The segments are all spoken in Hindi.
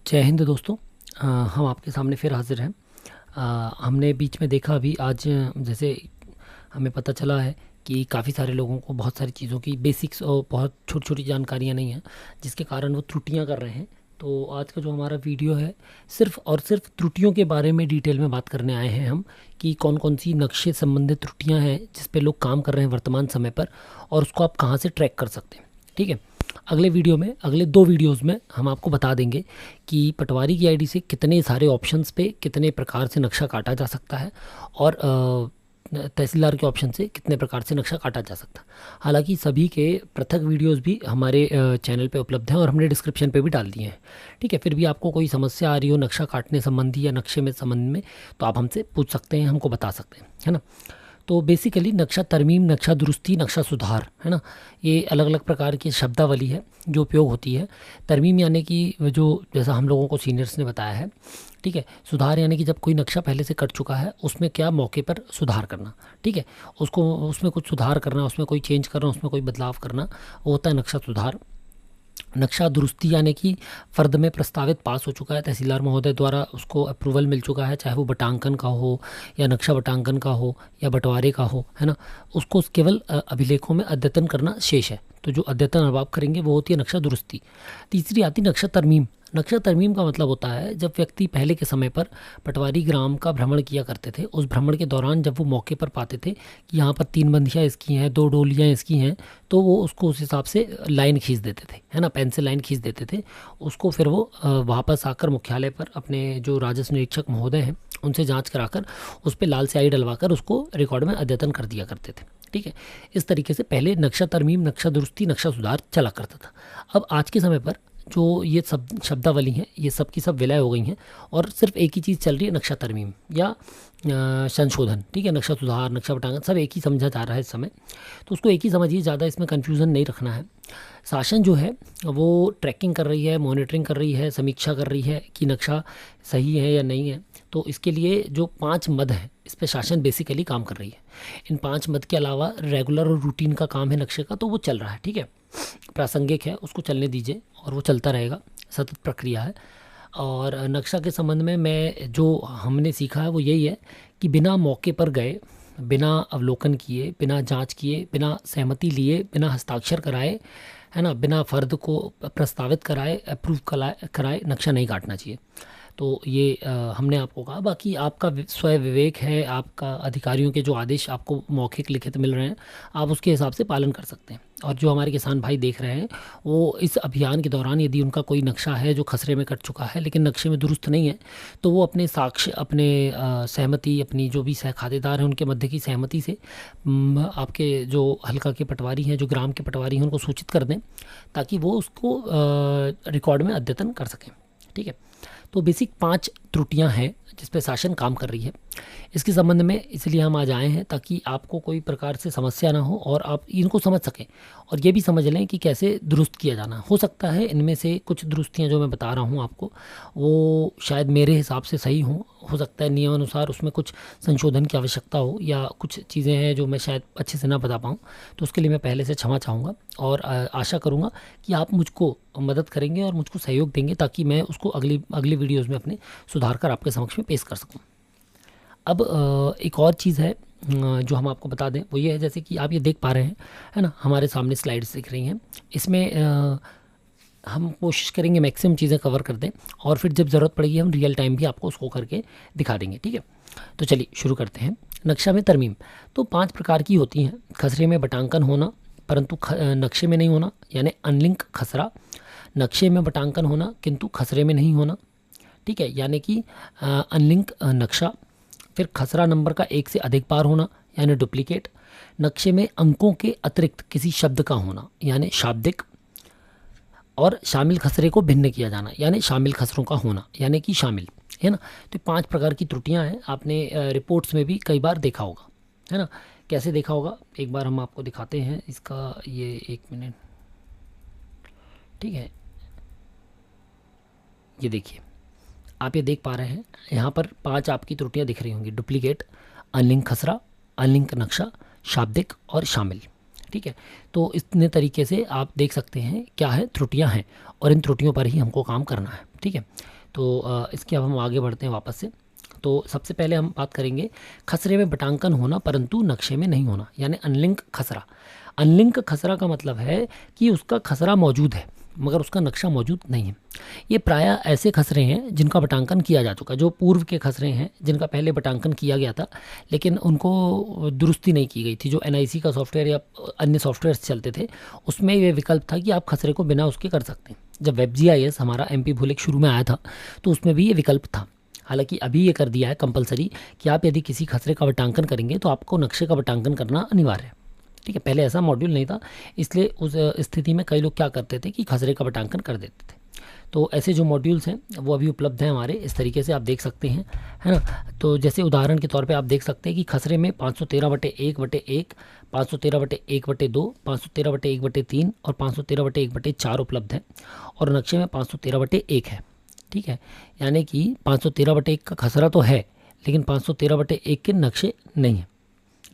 जय हिंद दोस्तों। हम आपके सामने फिर हाजिर हैं। हमने बीच में देखा अभी आज जैसे हमें पता चला है कि काफ़ी सारे लोगों को बहुत सारी चीज़ों की बेसिक्स और बहुत छोटी छोटी जानकारियां नहीं हैं, जिसके कारण वो त्रुटियां कर रहे हैं। तो आज का जो हमारा वीडियो है सिर्फ और सिर्फ त्रुटियों के बारे में डिटेल में बात करने आए हैं हम, कि कौन कौन सी नक्शे संबंधित त्रुटियां हैं जिस पे लोग काम कर रहे हैं वर्तमान समय पर, और उसको आप कहाँ से ट्रैक कर सकते हैं। ठीक है। अगले वीडियो में, अगले 2 वीडियोस में हम आपको बता देंगे कि पटवारी की आईडी से कितने सारे ऑप्शंस पे कितने प्रकार से नक्शा काटा जा सकता है, और तहसीलदार के ऑप्शन से कितने प्रकार से नक्शा काटा जा सकता है। हालांकि सभी के पृथक वीडियोस भी हमारे चैनल पे उपलब्ध हैं और हमने डिस्क्रिप्शन पे भी डाल दिए हैं। ठीक है। फिर भी आपको कोई समस्या आ रही हो नक्शा काटने संबंधी या नक्शे में संबंध में, तो आप हमसे पूछ सकते हैं, हमको बता सकते हैं, है ना। तो बेसिकली नक्शा तरमीम, नक्शा दुरुस्ती, नक्शा सुधार, है ना, ये अलग अलग प्रकार की शब्दावली है जो उपयोग होती है। तरमीम यानी कि जो, जैसा हम लोगों को सीनियर्स ने बताया है। ठीक है। सुधार यानी कि जब कोई नक्शा पहले से कट चुका है उसमें क्या मौके पर सुधार करना। ठीक है। उसको, उसमें कुछ सुधार करना, उसमें कोई चेंज करना, उसमें कोई बदलाव करना, वो होता है नक्शा सुधार। नक्शा दुरुस्ती यानी कि फ़र्द में प्रस्तावित पास हो चुका है, तहसीलदार महोदय द्वारा उसको अप्रूवल मिल चुका है, चाहे वो बटांकन का हो या नक्शा बटांकन का हो या बंटवारे का हो, है ना। उसको केवल अभिलेखों में अद्यतन करना शेष है। तो जो अद्यतन अब आप करेंगे वो होती है नक्शा दुरुस्ती। तीसरी आती नक्शा तरमीम। नक्शा तरमीम का मतलब होता है जब व्यक्ति पहले के समय पर पटवारी ग्राम का भ्रमण किया करते थे, उस भ्रमण के दौरान जब वो मौके पर पाते थे कि यहाँ पर 3 बंदियाँ इसकी हैं, 2 डोलियाँ इसकी हैं, तो वो उसको उस हिसाब से लाइन खींच देते थे, है ना, पेन से लाइन खींच देते थे। उसको फिर वो वापस आकर मुख्यालय पर अपने जो राजस्व निरीक्षक महोदय हैं उनसे जाँच कराकर उस पर लाल स्याही डलवाकर उसको रिकॉर्ड में अद्यतन कर दिया करते थे। ठीक है। इस तरीके से पहले नक्शा तरमीम, नक्शा दुरुस्ती, नक्शा सुधार चला करता था। अब आज के समय पर जो ये सब शब्दावली हैं ये सब की सब विलय हो गई हैं, और सिर्फ एक ही चीज़ चल रही है, नक्शा तरमीम या संशोधन। ठीक है। नक्शा सुधार, नक्शा बटांकन सब एक ही समझा जा रहा है इस समय, तो उसको एक ही समझिए, ज़्यादा इसमें कन्फ्यूज़न नहीं रखना है। शासन जो है वो ट्रैकिंग कर रही है, मॉनिटरिंग कर रही है, समीक्षा कर रही है कि नक्शा सही है या नहीं है। तो इसके लिए जो 5 मद हैं इस पर शासन बेसिकली काम कर रही है। इन 5 मद के अलावा रेगुलर और रूटीन का काम है नक्शे का, तो वो चल रहा है। ठीक है। प्रासंगिक है, उसको चलने दीजिए और वो चलता रहेगा, सतत प्रक्रिया है। और नक्शा के संबंध में मैं जो हमने सीखा है वो यही है कि बिना मौके पर गए, बिना अवलोकन किए, बिना जांच किए, बिना सहमति लिए, बिना हस्ताक्षर कराए, है ना, बिना फ़र्द को प्रस्तावित कराए, अप्रूव कराए नक्शा नहीं काटना चाहिए। तो ये हमने आपको कहा। बाकी आपका स्वयं विवेक है, आपका अधिकारियों के जो आदेश आपको मौखिक लिखित मिल रहे हैं, आप उसके हिसाब से पालन कर सकते हैं। और जो हमारे किसान भाई देख रहे हैं वो इस अभियान के दौरान यदि उनका कोई नक्शा है जो खसरे में कट चुका है लेकिन नक्शे में दुरुस्त नहीं है, तो वो अपने साक्ष्य, अपने सहमति, अपनी जो भी सह खातेदार हैं उनके मध्य की सहमति से आपके जो हल्का के पटवारी हैं, जो ग्राम के पटवारी हैं, उनको सूचित कर दें ताकि वो उसको रिकॉर्ड में अद्यतन कर सकें। ठीक है। तो बेसिक 5 त्रुटियां हैं जिस पे शासन काम कर रही है। इसके संबंध में इसलिए हम आज आए हैं ताकि आपको कोई प्रकार से समस्या ना हो और आप इनको समझ सकें, और ये भी समझ लें कि कैसे दुरुस्त किया जाना। हो सकता है इनमें से कुछ दुरुस्तियां जो मैं बता रहा हूं आपको वो शायद मेरे हिसाब से सही हों, हो सकता है नियमानुसार उसमें कुछ संशोधन की आवश्यकता हो, या कुछ चीज़ें हैं जो मैं शायद अच्छे से ना बता पाऊँ, तो उसके लिए मैं पहले से क्षमा चाहूँगा। और आशा करूँगा कि आप मुझको मदद करेंगे और मुझको सहयोग देंगे ताकि मैं उसको अगली वीडियोज़ में अपने सुधार कर आपके समक्ष में पेश कर सकूँ। अब एक और चीज़ है जो हम आपको बता दें, वो ये है, जैसे कि आप ये देख पा रहे हैं, है ना, हमारे सामने स्लाइड्स दिख रही हैं। इसमें हम कोशिश करेंगे मैक्सिमम चीज़ें कवर कर दें, और फिर जब ज़रूरत पड़ेगी हम रियल टाइम भी आपको उसको करके दिखा देंगे। ठीक है। तो चलिए शुरू करते हैं। नक्शा में तरमीम तो 5 प्रकार की होती हैं। खसरे में बटांकन होना परंतु नक्शे में नहीं होना, यानी अनलिंक खसरा। नक्शे में बटांकन होना किंतु खसरे में नहीं होना। ठीक है। यानी कि अनलिंक नक्शा। फिर खसरा नंबर का 1 से अधिक बार होना, यानी डुप्लीकेट। नक्शे में अंकों के अतिरिक्त किसी शब्द का होना, यानी शाब्दिक। और शामिल खसरे को भिन्न किया जाना, यानी शामिल खसरों का होना, यानी कि शामिल, है ना। तो 5 प्रकार की त्रुटियां हैं। आपने रिपोर्ट्स में भी कई बार देखा होगा, है ना। कैसे देखा होगा एक बार हम आपको दिखाते हैं इसका, ये 1 मिनट। ठीक है। ये देखिए, आप ये देख पा रहे हैं यहाँ पर 5 आपकी त्रुटियां दिख रही होंगी: डुप्लीकेट, अनलिंक खसरा, अनलिंक नक्शा, शाब्दिक और शामिल। ठीक है। तो इतने तरीके से आप देख सकते हैं क्या है, त्रुटियां हैं, और इन त्रुटियों पर ही हमको काम करना है। ठीक है। तो इसके अब हम आगे बढ़ते हैं वापस से। तो सबसे पहले हम बात करेंगे खसरे में बटांकन होना परंतु नक्शे में नहीं होना, यानी अनलिंक खसरा। अनलिंक खसरा का मतलब है कि उसका खसरा मौजूद है मगर उसका नक्शा मौजूद नहीं है। ये प्रायः ऐसे खसरे हैं जिनका बटांकन किया जा चुका, जो पूर्व के खसरे हैं जिनका पहले बटांकन किया गया था लेकिन उनको दुरुस्ती नहीं की गई थी। जो एनआईसी का सॉफ्टवेयर या अन्य सॉफ्टवेयर चलते थे उसमें ये विकल्प था कि आप खसरे को बिना उसके कर सकते हैं। जब WebGIS हमारा MP भूलेख शुरू में आया था तो उसमें भी ये विकल्प था। हालांकि अभी ये कर दिया है कंपलसरी कि आप यदि किसी खसरे का बटांकन करेंगे तो आपको नक्शे का बटांकन करना अनिवार्य है। ठीक है। पहले ऐसा मॉड्यूल नहीं था, इसलिए उस स्थिति में कई लोग क्या करते थे कि खसरे का बटांकन कर देते थे। तो ऐसे जो मॉड्यूल्स हैं वो अभी उपलब्ध हैं हमारे, इस तरीके से आप देख सकते हैं, है ना। तो जैसे उदाहरण के तौर पे आप देख सकते हैं कि खसरे में 513/1/1, 513/1/2, 513/1/3 और 513/1/4 उपलब्ध है, और नक्शे में 513/1 है। ठीक है। यानी कि 513/1 का खसरा तो है लेकिन 513/1 के नक्शे नहीं है।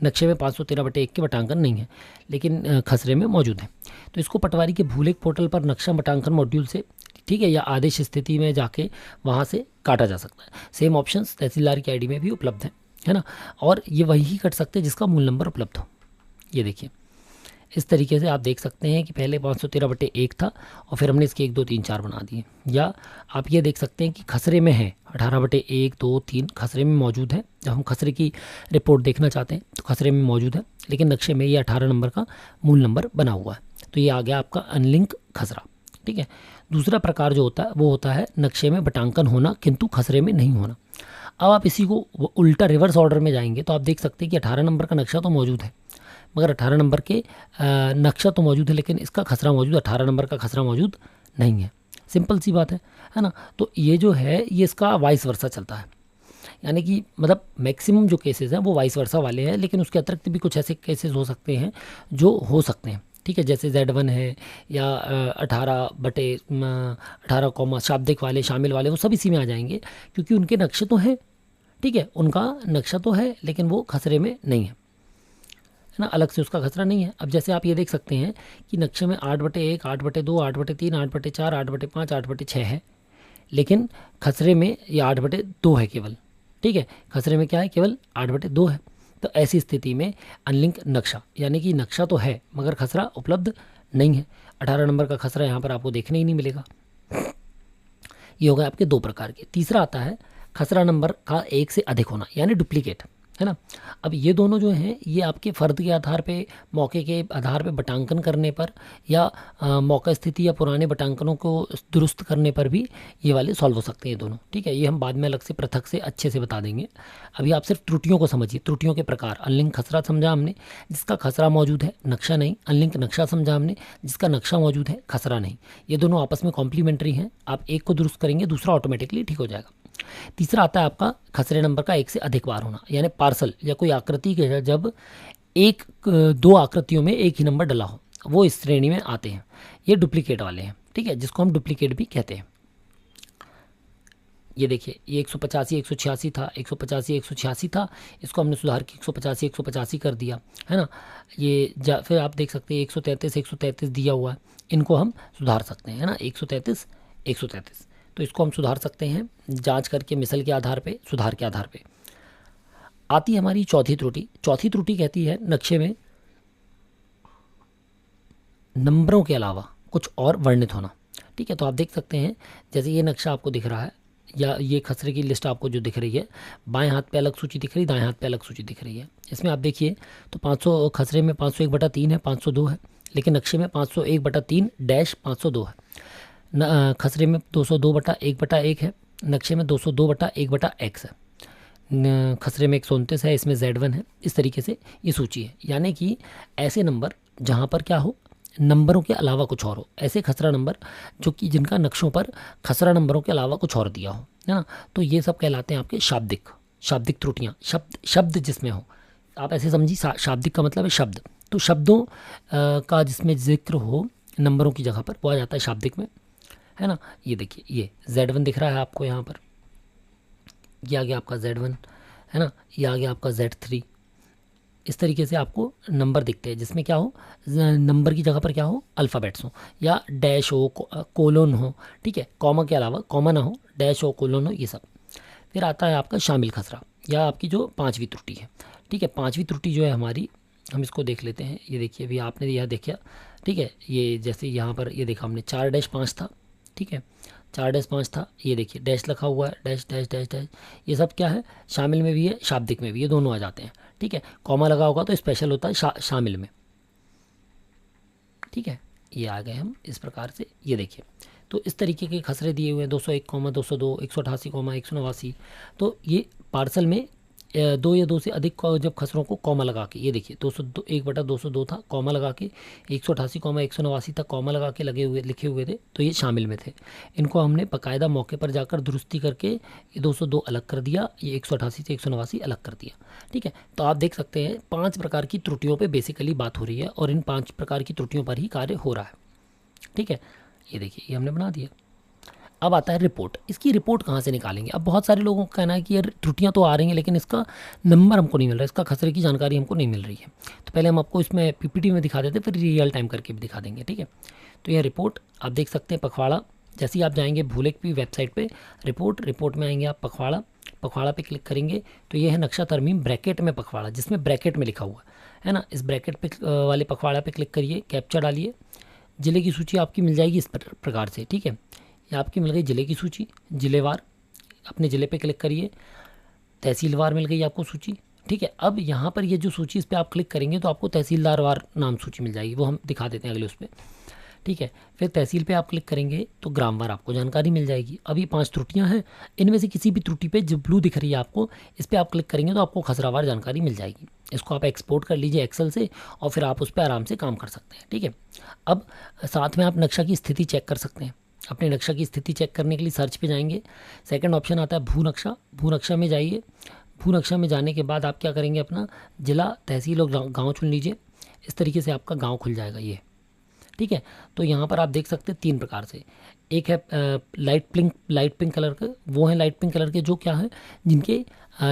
नक्शे में 513/1 के बटांकन नहीं है लेकिन खसरे में मौजूद है। तो इसको पटवारी के भूलेख पोर्टल पर नक्शा बटांकन मॉड्यूल से, ठीक है, या आदेश स्थिति में जाके वहाँ से काटा जा सकता है। सेम ऑप्शंस तहसीलदार की आईडी में भी उपलब्ध है ना। और ये वही कट सकते हैं जिसका मूल नंबर उपलब्ध हो। ये देखिए इस तरीके से आप देख सकते हैं कि पहले 513/1 था और फिर हमने इसके 1 2 3 4 बना दिए। या आप ये देख सकते हैं कि खसरे में है 18/1 2 3 खसरे में मौजूद है। जब हम खसरे की रिपोर्ट देखना चाहते हैं तो खसरे में मौजूद है लेकिन नक्शे में ये 18 नंबर का मूल नंबर बना हुआ है। तो ये आ गया आपका अनलिंक खसरा। ठीक है। दूसरा प्रकार जो होता है वो होता है नक्शे में बटांकन होना किंतु खसरे में नहीं होना। अब आप इसी को उल्टा रिवर्स ऑर्डर में जाएंगे तो आप देख सकते हैं कि 18 नंबर का नक्शा तो मौजूद है मगर 18 नंबर के नक्शा तो मौजूद है लेकिन इसका खसरा मौजूद, 18 नंबर का खसरा मौजूद नहीं है। सिंपल सी बात है ना। तो ये जो है ये इसका वाइस वर्सा चलता है, यानी कि मतलब मैक्सिमम जो केसेस हैं वो वाइस वर्सा वाले हैं, लेकिन उसके अतिरिक्त भी कुछ ऐसे केसेस हो सकते हैं जो हो सकते हैं। ठीक है। जैसे Z1 है या 18 शाब्दिक वाले, शामिल वाले, वो सब इसी में आ जाएंगे क्योंकि उनके नक्शे तो हैं। ठीक है। उनका नक्शा तो है लेकिन वो खसरे में नहीं है ना, अलग से उसका खसरा नहीं है। अब जैसे आप ये देख सकते हैं कि नक्शे में 8/1 8/2 8/3 8/4 8/5 8/6 है लेकिन खसरे में ये 8/2 है केवल। ठीक है। खसरे में क्या है, केवल 8/2 है। तो ऐसी स्थिति में अनलिंक नक्शा, यानी कि नक्शा तो है मगर खसरा उपलब्ध नहीं है। 18 नंबर का खसरा यहाँ पर आपको देखने ही नहीं मिलेगा। ये हो गए आपके दो प्रकार के। तीसरा आता है खसरा नंबर का 1 से अधिक होना, यानी डुप्लीकेट, है ना। अब ये दोनों जो हैं ये आपके फ़र्द के आधार पे, मौके के आधार पे बटांकन करने पर या मौका स्थिति या पुराने बटांकनों को दुरुस्त करने पर भी ये वाले सॉल्व हो सकते हैं दोनों। ठीक है। ये हम बाद में अलग से पृथक से अच्छे से बता देंगे। अभी आप सिर्फ त्रुटियों को समझिए, त्रुटियों के प्रकार। अनलिंक खसरा समझा हमने जिसका खसरा मौजूद है नक्शा नहीं। अनलिंक नक्शा समझा हमने जिसका नक्शा मौजूद है खसरा नहीं। ये दोनों आपस में कॉम्प्लीमेंट्री हैं। आप एक को दुरुस्त करेंगे दूसरा ऑटोमेटिकली ठीक हो जाएगा। तीसरा आता है आपका खसरे नंबर का 1 से अधिक बार होना, यानी पार्सल या कोई आकृति के जब एक दो आकृतियों में एक ही नंबर डला हो, वो इस श्रेणी में आते हैं। ये डुप्लीकेट वाले हैं। ठीक है। जिसको हम डुप्लीकेट भी कहते हैं। ये देखिए ये 185 186 था, 185 186 था, इसको हमने सुधार के 185 185 कर दिया, है ना। ये फिर आप देख सकते हैं 133 133 दिया हुआ है, इनको हम सुधार सकते हैं, है ना। 133 133 तो इसको हम सुधार सकते हैं जांच करके, मिसल के आधार पे, सुधार के आधार पे। आती है हमारी चौथी त्रुटि। चौथी त्रुटि कहती है नक्शे में नंबरों के अलावा कुछ और वर्णित होना। ठीक है। तो आप देख सकते हैं जैसे ये नक्शा आपको दिख रहा है या ये खसरे की लिस्ट आपको जो दिख रही है, बाएं हाथ पे अलग सूची दिख रही है, दाएं हाथ पे अलग सूची दिख रही है। इसमें आप देखिए तो 500 खसरे में 501/3 है, 502 है, लेकिन नक्शे में 501/3-502 है। खसरे में 202/1/1 है, नक्शे में 202/1/x है। खसरे में 129 है, इसमें Z1 है। इस तरीके से ये सूची है, यानी कि ऐसे नंबर जहाँ पर क्या हो, नंबरों के अलावा कुछ और हो, ऐसे खसरा नंबर जो कि जिनका नक्शों पर खसरा नंबरों के अलावा कुछ और दिया हो, है ना। तो ये सब कहलाते हैं आपके शाब्दिक त्रुटियाँ। शब्द जिसमें हो, आप ऐसे समझिए, शाब्दिक का मतलब है शब्द। तो शब्दों का जिसमें जिक्र हो नंबरों की जगह पर, वो आ जाता है शाब्दिक में, है ना। ये देखिए ये Z1 दिख रहा है आपको यहाँ पर, ये आ गया आपका Z1, है ना। ये आ गया आपका Z3, इस तरीके से आपको नंबर दिखते हैं, जिसमें क्या हो, नंबर की जगह पर क्या हो, अल्फ़ाबेट्स हो या डैश हो, कोलोन हो, ठीक है, कॉमा के अलावा कॉमा ना हो, डैश हो, कोलोन हो, ये सब। फिर आता है आपका शामिल खसरा या आपकी जो पांचवी त्रुटि है, ठीक है। पांचवी त्रुटि जो है हमारी, हम इसको देख लेते हैं। ये देखिए, अभी आपने यह देखा, ठीक है, ये जैसे यहाँ पर ये देखा हमने 4-5 था, ठीक है, 4-5 था, ये देखिए डैश लिखा हुआ है, डैश डैश डैश डैश, ये सब क्या है, शामिल में भी है, शाब्दिक में भी, ये दोनों आ जाते हैं, ठीक है। कॉमा लगा होगा तो स्पेशल होता है शामिल में, ठीक है। ये आ गए हम इस प्रकार से, ये देखिए। तो इस तरीके के खसरे दिए हुए हैं, 201, 202, 188, 189। तो ये पार्सल में दो या दो से अधिक जब खसरों को कॉमा लगा के, ये देखिए 202, 1/202 था, कॉमा लगा के 188, 189 तक कॉमा लगा के लगे हुए लिखे हुए थे, तो ये शामिल में थे। इनको हमने बाकायदा मौके पर जाकर दुरुस्ती करके ये 202 अलग कर दिया, ये 188 से 189 अलग कर दिया, ठीक है। तो आप देख सकते हैं 5 प्रकार की त्रुटियों पर बेसिकली बात हो रही है और इन 5 प्रकार की त्रुटियों पर ही कार्य हो रहा है, ठीक है। ये देखिए, ये हमने बना दिया। अब आता है रिपोर्ट। इसकी रिपोर्ट कहाँ से निकालेंगे? अब बहुत सारे लोगों का कहना है कि यार त्रुटियाँ तो आ रही हैं लेकिन इसका नंबर हमको नहीं मिल रहा, इसका खसरे की जानकारी हमको नहीं मिल रही है। तो पहले हम आपको इसमें पीपीटी में दिखा देते, फिर रियल टाइम करके भी दिखा देंगे, ठीक है। तो यह रिपोर्ट आप देख सकते हैं, पखवाड़ा। जैसे ही आप जाएंगे भूलेख की वेबसाइट पे, रिपोर्ट में आएंगे आप, पखवाड़ा पे क्लिक करेंगे तो ये है नक्शा तरमीम ब्रैकेट में पखवाड़ा, जिसमें ब्रैकेट में लिखा हुआ है ना। इस ब्रैकेट पे वाले पखवाड़ा पे क्लिक करिए, कैप्चा डालिए, ज़िले की सूची आपकी मिल जाएगी इस प्रकार से, ठीक है। ये आपकी मिल गई ज़िले की सूची, ज़िलेवार, अपने ज़िले पे क्लिक करिए, तहसीलवार मिल गई आपको सूची, ठीक है। अब यहाँ पर ये जो सूची, इस पर आप क्लिक करेंगे तो आपको तहसीलदार वार नाम सूची मिल जाएगी, वो हम दिखा देते हैं अगले उस पर, ठीक है। फिर तहसील पे आप क्लिक करेंगे तो ग्रामवार आपको जानकारी मिल जाएगी। अब ये 5 त्रुटियाँ हैं, इनमें से किसी भी त्रुटि पे जो ब्लू दिख रही है आपको, इस पर आप क्लिक करेंगे तो आपको खसरावार जानकारी मिल जाएगी। इसको आप एक्सपोर्ट कर लीजिए एक्सेल से और फिर आप उस पर आराम से काम कर सकते हैं, ठीक है। अब साथ में आप नक्शा की स्थिति चेक कर सकते हैं। अपने नक्शा की स्थिति चेक करने के लिए सर्च पे जाएंगे, सेकंड ऑप्शन आता है भू नक्शा। भू नक्शा में जाइए, भू नक्शा में जाने के बाद आप क्या करेंगे, अपना जिला, तहसील और गांव चुन लीजिए। इस तरीके से आपका गांव खुल जाएगा ये, ठीक है। तो यहाँ पर आप देख सकते हैं 3 प्रकार से, एक है लाइट पिंक कलर के, वो है लाइट पिंक कलर के जो क्या है, जिनके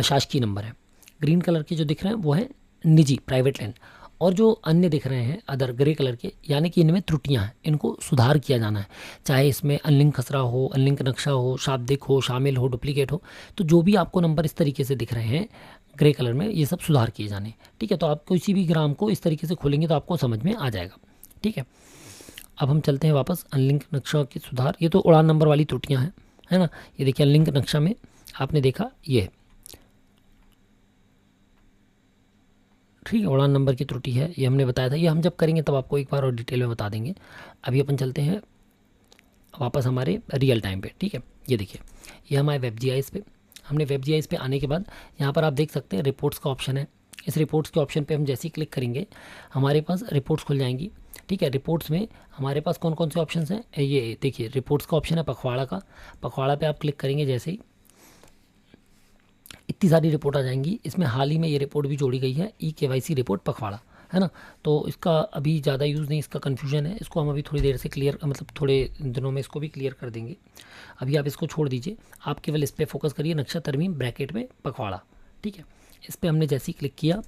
शासकीय नंबर है। ग्रीन कलर के जो दिख रहे हैं वो है निजी, प्राइवेट लैंड। और जो अन्य दिख रहे हैं अदर, ग्रे कलर के, यानी कि इनमें त्रुटियां हैं, इनको सुधार किया जाना है। चाहे इसमें अनलिंक खसरा हो, अनलिंक नक्शा हो, शाब्दिक हो, शामिल हो, डुप्लीकेट हो, तो जो भी आपको नंबर इस तरीके से दिख रहे हैं ग्रे कलर में, ये सब सुधार किए जाने, ठीक है। तो आप किसी भी ग्राम को इस तरीके से खोलेंगे तो आपको समझ में आ जाएगा, ठीक है। अब हम चलते हैं वापस, अनलिंक नक्शा के सुधार। ये तो उड़ान नंबर वाली त्रुटियां हैं, है ना। ये देखिए अनलिंक नक्शा में आपने देखा ये है, ठीक है, उड़ान नंबर की त्रुटि है, ये हमने बताया था। ये हम जब करेंगे तब आपको एक बार और डिटेल में बता देंगे। अभी अपन चलते हैं वापस हमारे रियल टाइम पे, ठीक है। ये देखिए, ये हमारे वेब जीआईएस पे, हमने वेब जीआईएस पे आने के बाद यहाँ पर आप देख सकते हैं रिपोर्ट्स का ऑप्शन है। इस रिपोर्ट्स के ऑप्शन पे हम जैसे ही क्लिक करेंगे हमारे पास रिपोर्ट्स खुल जाएंगी, ठीक है। रिपोर्ट्स में हमारे पास कौन कौन से ऑप्शन हैं, ये देखिए रिपोर्ट्स का ऑप्शन है पखवाड़ा का। पखवाड़ा पे आप क्लिक करेंगे जैसे ही, इतनी सारी रिपोर्ट आ जाएंगी। इसमें हाल ही में ये रिपोर्ट भी जोड़ी गई है, ई-केवाईसी रिपोर्ट पखवाड़ा, है ना। तो इसका अभी ज़्यादा यूज़ नहीं, इसका कन्फ्यूजन है, इसको हम अभी थोड़ी देर से क्लियर, मतलब थोड़े दिनों में इसको भी क्लियर कर देंगे। अभी आप इसको छोड़ दीजिए, आप केवल इस पर फोकस करिए, नक्शा तरमीम ब्रैकेट में पखवाड़ा, ठीक है। इस पर हमने जैसे ही क्लिक किया,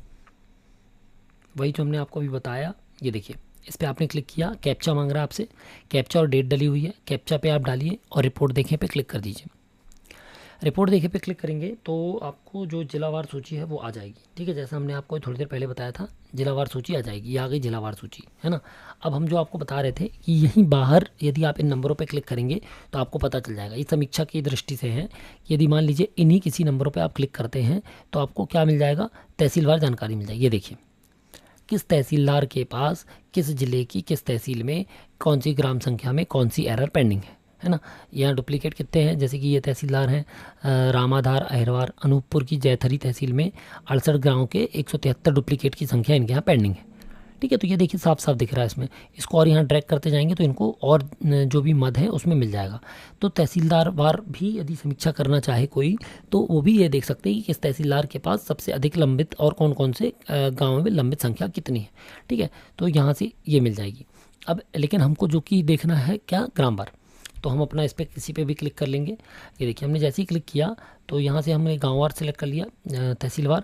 वही जो हमने आपको अभी बताया, ये देखिए इस पर आपने क्लिक किया, कैप्चा मांग रहा है आपसे, कैप्चा और डेट डली हुई है, कैप्चा पे आप डालिए और रिपोर्ट देखें पे क्लिक कर दीजिए। रिपोर्ट देखे पे क्लिक करेंगे तो आपको जो जिलावार सूची है वो आ जाएगी, ठीक है। जैसा हमने आपको थोड़ी देर पहले बताया था, जिलावार सूची आ जाएगी, ये आ गई जिलावार सूची, है ना। अब हम जो आपको बता रहे थे कि यहीं बाहर यदि आप इन नंबरों पे क्लिक करेंगे तो आपको पता चल जाएगा। ये समीक्षा की दृष्टि से है, यदि मान लीजिए इन्हीं किसी नंबरों पर आप क्लिक करते हैं तो आपको क्या मिल जाएगा, तहसीलवार जानकारी मिल जाएगी। ये देखिए किस तहसीलदार के पास, किस जिले की किस तहसील में, कौन सी ग्राम संख्या में कौन सी एरर पेंडिंग है ना। यहाँ डुप्लीकेट कितने हैं, जैसे कि ये तहसीलदार हैं रामाधार अहिरवार, अनूपपुर की जैथरी तहसील में 68 गाँव के 173 डुप्लीकेट की संख्या इनके यहाँ पेंडिंग है, ठीक है। तो ये देखिए साफ साफ दिख रहा है इसमें। इसको और यहाँ ड्रैग करते जाएंगे तो इनको और जो भी मद है उसमें मिल जाएगा। तो तहसीलदार वार भी यदि समीक्षा करना चाहे कोई तो वो भी ये देख सकते हैं कि किस तहसीलदार के पास सबसे अधिक लंबित और कौन कौन से गाँव में लंबित संख्या कितनी है, ठीक है। तो यहाँ से ये मिल जाएगी। अब लेकिन हमको जो कि देखना है क्या, ग्रामवार, तो हम अपना इस पर किसी पे भी क्लिक कर लेंगे। ये देखिए हमने जैसे ही क्लिक किया तो यहाँ से हमने गाँववार सेलेक्ट कर लिया, तहसीलवार।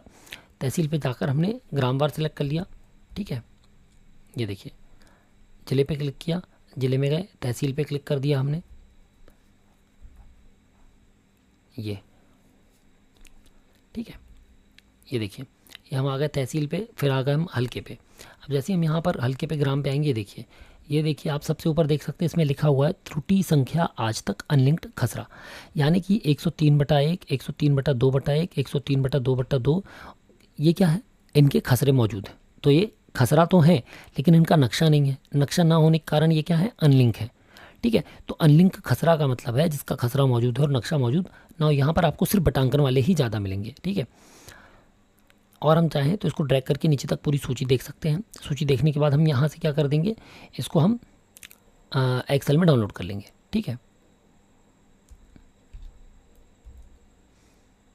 तहसील पे जाकर हमने ग्रामवार सेलेक्ट कर लिया। ठीक है, ये देखिए ज़िले पे क्लिक किया, ज़िले में गए, तहसील पे क्लिक कर दिया हमने, ये ठीक है। ये देखिए ये हम आ गए तहसील पे, फिर आ गए हम हल्के पे। अब जैसे हम यहाँ पर हल्के पे ग्राम पे आएंगे, देखिए ये देखिए आप सबसे ऊपर देख सकते हैं, इसमें लिखा हुआ है त्रुटि संख्या आज तक अनलिंक्ड खसरा, यानी कि 103/1, 103/2/1, 103/2/2, ये क्या है, इनके खसरे मौजूद हैं। तो ये खसरा तो है लेकिन इनका नक्शा नहीं है, नक्शा ना होने के कारण ये क्या है, अनलिंक है। ठीक है, तो अनलिंक खसरा का मतलब है जिसका खसरा मौजूद है और नक्शा मौजूद ना हो। यहाँ पर आपको सिर्फ बटांकन वाले ही ज़्यादा मिलेंगे। ठीक है, और हम चाहें तो इसको ड्रैग करके नीचे तक पूरी सूची देख सकते हैं। सूची देखने के बाद हम यहाँ से क्या कर देंगे, इसको हम एक्सेल में डाउनलोड कर लेंगे। ठीक है,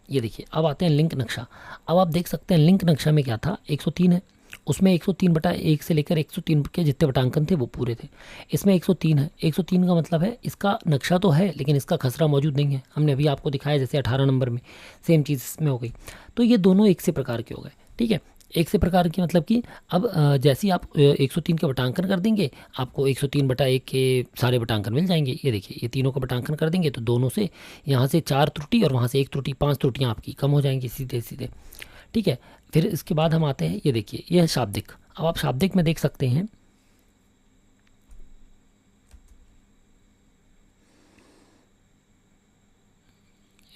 ये देखिए अब आते हैं लिंक नक्शा। अब आप देख सकते हैं लिंक नक्शा में क्या था, 103 है, उसमें 103/1 से लेकर 103 के जितने बटांकन थे वो पूरे थे। इसमें 103 है, 103 का मतलब है इसका नक्शा तो है लेकिन इसका खसरा मौजूद नहीं है। हमने अभी आपको दिखाया जैसे 18 नंबर में सेम चीज़ इसमें हो गई। तो ये दोनों एक से प्रकार के हो गए। ठीक है, एक से प्रकार की मतलब कि अब जैसे ही आप 103 के बटांकन कर देंगे, आपको 103/1 के सारे बटांकन मिल जाएंगे। ये देखिए ये तीनों का बटांकन कर देंगे तो दोनों से यहाँ से 4 त्रुटि और वहाँ से 1 त्रुटि, 5 त्रुटियाँ आपकी कम हो जाएंगी सीधे सीधे। ठीक है, फिर इसके बाद हम आते हैं, ये देखिए ये है शाब्दिक। अब आप शाब्दिक में देख सकते हैं,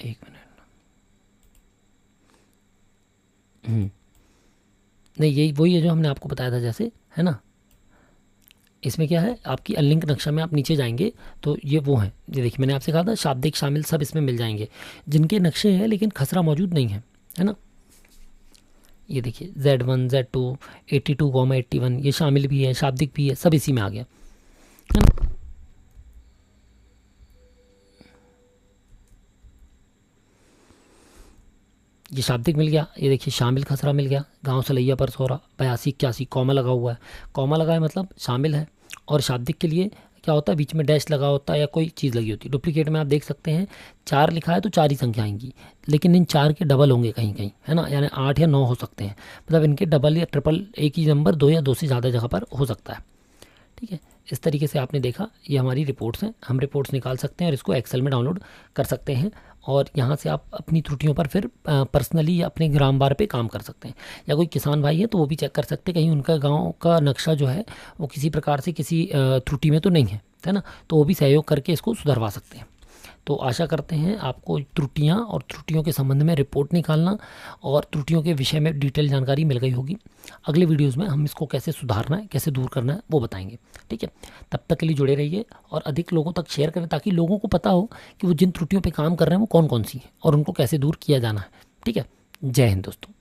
एक मिनट, नहीं यही वही है जो हमने आपको बताया था जैसे, है ना। इसमें क्या है, आपकी अनलिंक नक्शा में आप नीचे जाएंगे तो ये वो हैं, ये देखिए मैंने आपसे कहा था शाब्दिक शामिल सब इसमें मिल जाएंगे, जिनके नक्शे हैं लेकिन खसरा मौजूद नहीं है ना। ये देखिए Z1, Z2, 82, 81 ये शामिल भी है, शाब्दिक भी है, सब इसी में आ गया, है ना। ये शाब्दिक मिल गया, ये देखिए शामिल खसरा मिल गया, गांव सलैया पर सोरा 82, 81 कॉमा लगा हुआ है, कॉमा लगा है मतलब शामिल है। और शाब्दिक के लिए क्या होता है, बीच में डैश लगा होता है या कोई चीज़ लगी होती है। डुप्लीकेट में आप देख सकते हैं 4 लिखा है तो 4 ही संख्या आएंगी, लेकिन इन 4 के डबल होंगे कहीं कहीं, है ना, यानी 8 या 9 हो सकते हैं, मतलब इनके डबल या ट्रिपल एक ही नंबर 2 या 2 से ज़्यादा जगह पर हो सकता है। ठीक है, इस तरीके से आपने देखा, ये हमारी रिपोर्ट्स हैं, हम रिपोर्ट्स निकाल सकते हैं और इसको एक्सेल में डाउनलोड कर सकते हैं। और यहाँ से आप अपनी त्रुटियों पर फिर पर्सनली या अपने ग्राम बार पे काम कर सकते हैं, या कोई किसान भाई है तो वो भी चेक कर सकते हैं कहीं उनका गांव का नक्शा जो है वो किसी प्रकार से किसी त्रुटि में तो नहीं है ना, तो वो भी सहयोग करके इसको सुधरवा सकते हैं। तो आशा करते हैं आपको त्रुटियां और त्रुटियों के संबंध में रिपोर्ट निकालना और त्रुटियों के विषय में डिटेल जानकारी मिल गई होगी। अगले वीडियोस में हम इसको कैसे सुधारना है, कैसे दूर करना है वो बताएंगे। ठीक है, तब तक के लिए जुड़े रहिए और अधिक लोगों तक शेयर करें ताकि लोगों को पता हो कि वो जिन त्रुटियों पर काम कर रहे हैं वो कौन कौन सी हैं और उनको कैसे दूर किया जाना है। ठीक है, जय हिंद दोस्तों।